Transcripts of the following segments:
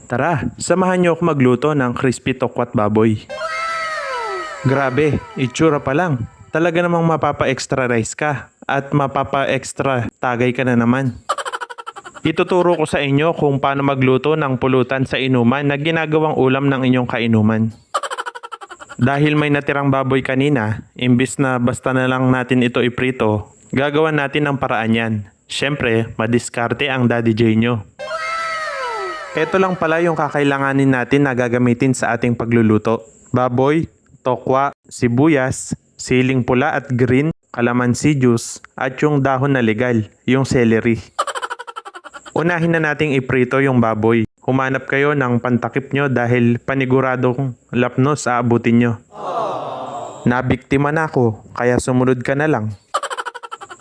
Tara, samahan niyo ako magluto ng crispy tokwat baboy. Grabe, itsura pa lang. Talaga namang mapapa-extra rice ka at mapapa-extra tagay ka na naman. Ituturo ko sa inyo kung paano magluto ng pulutan sa inuman na ginagawang ulam ng inyong kainuman. Dahil may natirang baboy kanina, imbis na basta na lang natin ito iprito, gagawan natin ng paraan yan. Siyempre, madiskarte ang Daddy J nyo. Ito lang pala yung kakailanganin natin na gagamitin sa ating pagluluto. Baboy, tokwa, sibuyas, siling pula at green, kalamansi juice, at yung dahon na legal, yung celery. Unahin na nating iprito yung baboy. Humanap kayo ng pantakip nyo dahil paniguradong lapnos aabutin nyo. Nabiktima na ako, kaya sumunod ka na lang.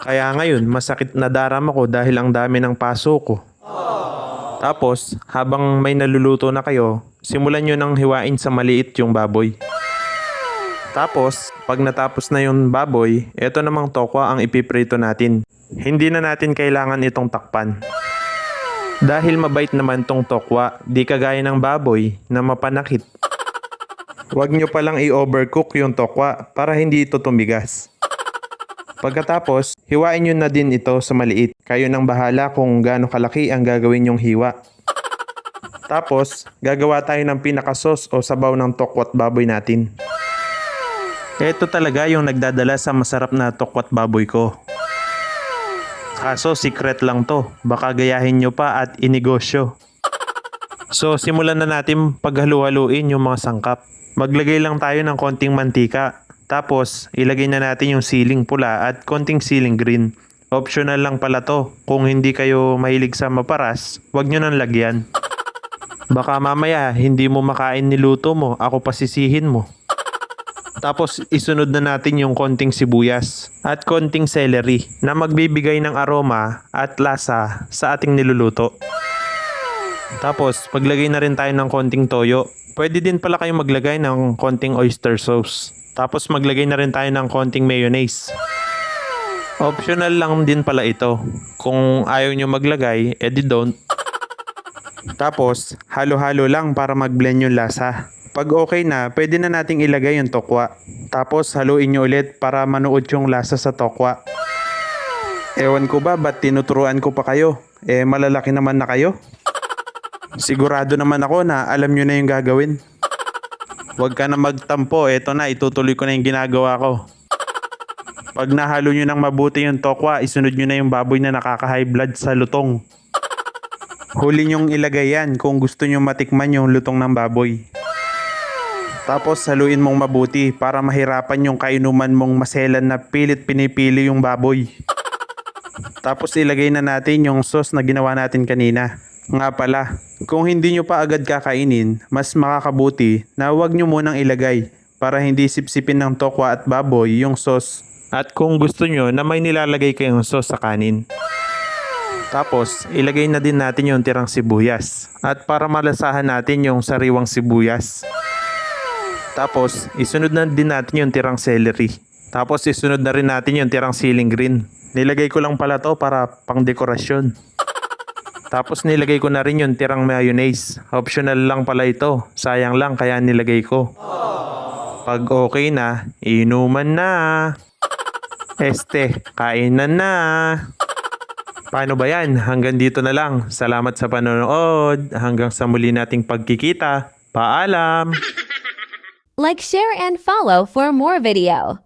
Kaya ngayon, masakit na darama ko dahil ang dami ng paso ko. Tapos, habang may naluluto na kayo, simulan nyo nang hiwain sa maliit yung baboy. Tapos, pag natapos na yung baboy, eto namang tokwa ang ipiprito natin. Hindi na natin kailangan itong takpan. Dahil mabait naman tong tokwa, di kagaya ng baboy na mapanakit. Huwag nyo palang i-overcook yung tokwa para hindi ito tumigas. Pagkatapos, hiwain nyo na din ito sa maliit. Kayo nang bahala kung gaano kalaki ang gagawin nyong hiwa. Tapos, gagawa tayo ng pinakasos o sabaw ng tokwat baboy natin. Ito talaga yung nagdadala sa masarap na tokwat baboy ko. Kaso secret lang to, baka gayahin nyo pa at inegosyo. So simulan na natin paghalu-haluin yung mga sangkap. Maglagay lang tayo ng konting mantika. Tapos ilagay na natin yung siling pula at konting siling green. Optional lang pala to. Kung hindi kayo mahilig sa maparas, wag nyo nang lagyan. Baka mamaya hindi mo makain niluto mo, ako pasisihin mo. Tapos isunod na natin yung konting sibuyas at konting celery na magbibigay ng aroma at lasa sa ating niluluto. Tapos paglagay na rin tayo ng konting toyo. Pwede din pala kayong maglagay ng konting oyster sauce. Tapos maglagay na rin tayo ng konting mayonnaise. Optional lang din pala ito. Kung ayaw nyo maglagay, edi don't. Tapos halo-halo lang para mag-blend yung lasa. Pag okay na, pwede na nating ilagay yung tokwa. Tapos haluin nyo ulit para manuot yung lasa sa tokwa. Ewan ko ba, ba't tinuturuan ko pa kayo? Malalaki naman na kayo. Sigurado naman ako na alam nyo na yung gagawin. Huwag ka na magtampo, eto na, itutuloy ko na yung ginagawa ko. Pag nahalo nyo ng mabuti yung tokwa, isunod nyo na yung baboy na nakaka-high blood sa lutong. Huli nyong ilagay yan kung gusto nyo matikman yung lutong ng baboy. Tapos haluin mong mabuti para mahirapan yung kainuman mong maselan na pilit pinipili yung baboy. Tapos ilagay na natin yung sauce na ginawa natin kanina. Nga pala, kung hindi nyo pa agad kakainin, mas makakabuti na huwag nyo munang ilagay para hindi sipsipin ng tokwa at baboy yung sauce. At kung gusto nyo na may nilalagay kayong sauce sa kanin. Tapos, ilagay na din natin yung tirang sibuyas. At para malasahan natin yung sariwang sibuyas. Tapos, isunod na din natin yung tirang celery. Tapos, isunod na rin natin yung tirang siling green. Nilagay ko lang pala to para pang dekorasyon. Tapos nilagay ko na rin yung tirang mayonnaise. Optional lang pala ito. Sayang lang kaya nilagay ko. Pag okay na, inuman na. Kainan na. Paano ba yan? Hanggang dito na lang. Salamat sa panonood. Hanggang sa muli nating pagkikita. Paalam! Like, share, and follow for more video.